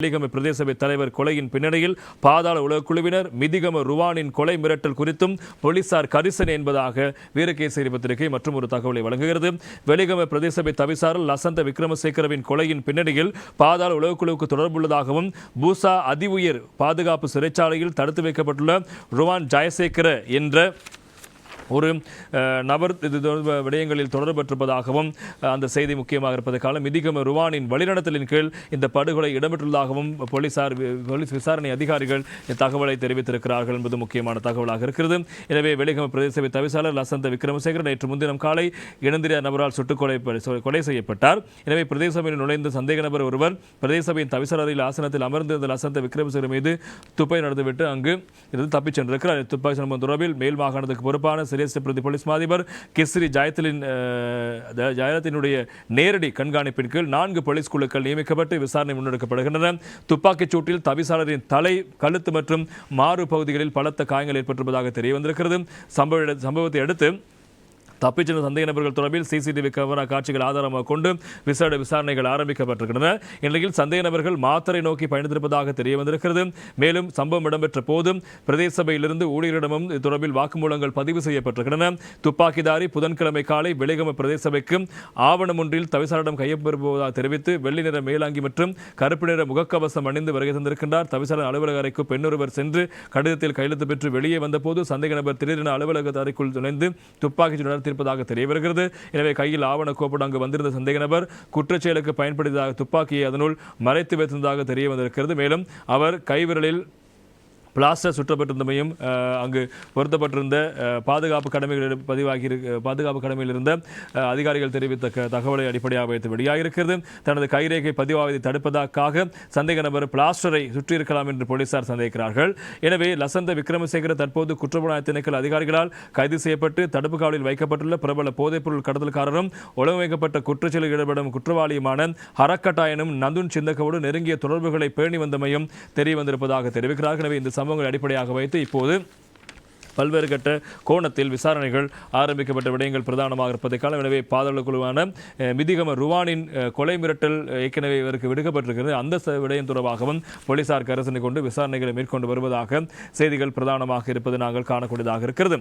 வெலிகம பிரதேச சபை தலைவர் கொலையின் பின்னணியில் பாதாள உலக குழுவினர் மிதிகம ருவானின் கொலை மிரட்டல் குறித்தும் போலீசார் கரிசனை என்பதாக வீரகேசரி பத்திரிகை மற்றும் ஒரு தகவலை வழங்குகிறது. வெலிகம பிரதேச சபை தவிசாரர் லசந்த விக்ரமசேகரவின் கொலையின் பின்னணியில் பாதாள உலக குழுவுக்கு தொடர்புள்ளதாகவும் பூசா அதி உயர் பாதுகாப்பு சிறைச்சாலையில் தடுத்து வைக்கப்பட்டுள்ள ருவான் ஜெயசேகர என்ற ஒரு நபர் இது விடயங்களில் தொடர்பற்றிருப்பதாகவும் அந்த செய்தி முக்கியமாக இருப்பதற்கான மிதிகம ருவானின் வழிநடத்தலின் கீழ் இந்த படுகொலை இடம்பெற்றுள்ளதாகவும் போலீஸ் விசாரணை அதிகாரிகள் தகவலை தெரிவித்திருக்கிறார்கள் என்பது முக்கியமான தகவலாக இருக்கிறது. எனவே வெலிகம பிரதேச சபை தவிசாளர் லசந்த விக்ரமசேகர் நேற்று முன்தினம் காலை இனந்திரியா நபரால் கொலை செய்யப்பட்டார். எனவே பிரதேச சபையில் நுழைந்த சந்தேக நபர் ஒருவர் பிரதேச சபையின் தவிசாளரில் ஆசனத்தில் அமர்ந்திருந்த லசந்த விக்ரமசேகர் மீது துப்பை நடந்துவிட்டு அங்கு இருந்து தப்பிச் சென்றிருக்கிறார். துப்பாக்கி சம்பவம் தொடர்பில் மேல் மாகாணத்துக்கு பொறுப்பான பிரதி போலீஸ் மாதிபர் கிஸ்ரி ஜயலத்தினுடைய நேரடி கண்காணிப்பின் கீழ் 4 போலீஸ் குழுக்கள் நியமிக்கப்பட்டு விசாரணை முன்னெடுக்கப்படுகின்றன. துப்பாக்கிச் சூட்டில் தவிசாளரின் தலை, கழுத்து மற்றும் மாறு பகுதிகளில் பலத்த காயங்கள் ஏற்பட்டிருப்பதாக தெரிய வந்திருக்கிறது. சம்பவத்தை அடுத்து தப்பிச் சென்ற சந்தேக நபர்கள் தொடர்பில் சிசிடிவி கேமரா காட்சிகள் ஆதாரமாக கொண்டு விசாரணைகள் ஆரம்பிக்கப்பட்டிருக்கின்றன. இந்நிலையில் சந்தேக நபர்கள் மாத்தரை நோக்கி பயணித்திருப்பதாக தெரிய வந்திருக்கிறது. மேலும் சம்பவம் இடம்பெற்ற போதும் பிரதேச சபையிலிருந்து ஊழியரிடமும் இது தொடர்பில் வாக்குமூலங்கள் பதிவு செய்யப்பட்டிருக்கின்றன. துப்பாக்கிதாரி புதன்கிழமை காலை வெலிகம பிரதேச சபைக்கு ஆவணம் ஒன்றில் தவிசாளரிடம் கையொப்பமிடுவதாக தெரிவித்து வெள்ளி நிற மேலாங்கி மற்றும் கருப்பு நிற முகக்கவசம் அணிந்து வருகை தந்திருக்கின்றார். தவிசாளர் அலுவலக அறைக்கு பெண்ணொருவர் சென்று கடிதத்தில் கையெழுத்து பெற்று வெளியே வந்தபோது சந்தேக நபர் திடீரென அலுவலக அறைக்குள் நுழைந்து துப்பாக்கி இருப்பதாக தெரிய வருகிறது. எனவே கையில் ஆவண கோப்புடன் அங்கு வந்திருந்த சந்தேக நபர் குற்றச்செயலுக்கு பயன்படுத்தியதாக துப்பாக்கியை அதனுள் மறைத்து வைத்திருந்ததாக தெரிய வந்திருக்கிறது. மேலும் அவர் கைவிரலில் பிளாஸ்டர் சுற்றப்பட்டிருந்தமையும் அங்கு பொருத்தப்பட்டிருந்த பாதுகாப்பு கடமையில் இருந்த அதிகாரிகள் தெரிவித்த தகவலை அடிப்படையாக வைத்து வெளியாகிருக்கிறது. தனது கைரேகை பதிவாவதை தடுப்பதற்காக சந்தேக நபர் பிளாஸ்டரை சுற்றியிருக்கலாம் என்று போலீசார் சந்தேகிக்கிறார்கள். எனவே லசந்த விக்ரமசேகர தற்போது குற்றப்புலனாய்வு திணைக்கள அதிகாரிகளால் கைது செய்யப்பட்டு தடுப்பு காவலில் வைக்கப்பட்டுள்ள பிரபல போதைப்பொருள் கடத்தல்காரரும் ஒழுங்கமைக்கப்பட்ட குற்றச்செயலில் ஈடுபடும் குற்றவாளியுமான ஹரக்கட்டாயனும் நந்துன் சிந்தகவோடு நெருங்கிய தொடர்புகளை பேணி வந்தமையும் தெரிய வந்திருப்பதாக தெரிவிக்கிறார்கள். எனவே இந்த சம்பவங்களை அடிப்படையாக வைத்து இப்போது பல்வேறு கட்ட கோணத்தில் விசாரணைகள் ஆரம்பிக்கப்பட்ட விடயங்கள் பிரதானமாக இருப்பதை காலம். எனவே பாதாள குழுவான மிதிகம ருவானின் கொலை மிரட்டல் ஏற்கனவே இவருக்கு விடுக்கப்பட்டிருக்கிறது. அந்த விடயம் தொடர்பாகவும் போலீசார் கரிசனை கொண்டு விசாரணைகளை மேற்கொண்டு வருவதாக செய்திகள் பிரதானமாக இருப்பது நாங்கள் காணக்கூடியதாக இருக்கிறது.